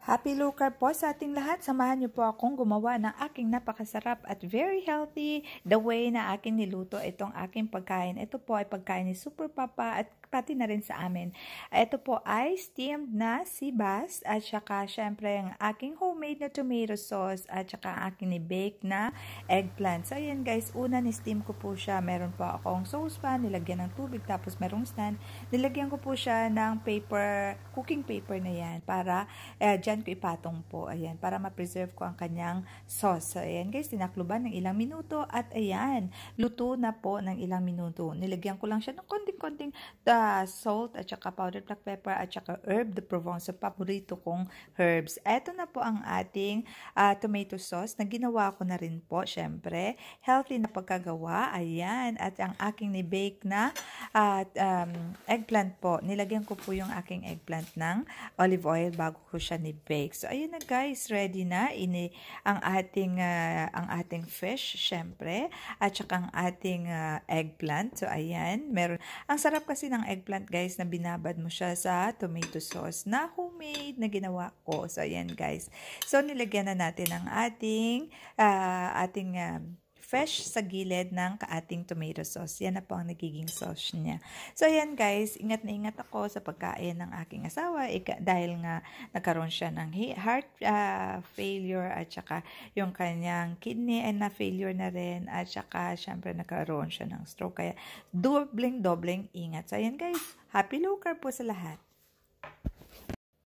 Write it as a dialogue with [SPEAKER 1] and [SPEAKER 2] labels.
[SPEAKER 1] Happy low carb po sa ating lahat. Samahan niyo po akong gumawa ng aking napakasarap at very healthy the way na aking niluto itong aking pagkain. Ito po ay pagkain ni Super Papa at pati na rin sa amin. Ito po ay steamed na sibas at saka syempre ang aking homemade na tomato sauce at saka ang aking ni-bake na eggplant. So ayan guys, una ni-steam ko po siya. Meron po akong saucepan, nilagyan ng tubig tapos merong stand. Nilagyan ko po siya ng paper, cooking paper na yan para dyan ko ipatong po. Ayan, para ma-preserve ko ang kanyang sauce. So ayan guys, tinakluban ng ilang minuto at ayan, luto na po ng ilang minuto. Nilagyan ko lang siya ng konting-konting salt at saka powdered black pepper at saka herb de Provence, so paborito kong herbs. Ito na po ang ating tomato sauce na ginawa ko na rin po, syempre. Healthy na pagkagawa. Ayan, at ang aking ni-bake na eggplant po. Nilagyan ko po yung aking eggplant ng olive oil bago ko siya ni-bake. So ayun na guys, ready na ang ating fish, syempre, at saka ang ating eggplant. So ayan, ang sarap kasi ng eggplant guys na binabad mo siya sa tomato sauce na homemade na ginawa ko. So ayan guys. So nilagyan na natin ang ating fresh sa gilid ng ating tomato sauce. Yan na po ang nagiging sauce niya. So ayan guys, ingat na ingat ako sa pagkain ng aking asawa dahil nga nagkaroon siya ng heart failure at saka yung kanyang kidney na failure na rin at saka syempre nagkaroon siya ng stroke. Kaya dobleng ingat. So ayan guys, happy low carb po sa lahat.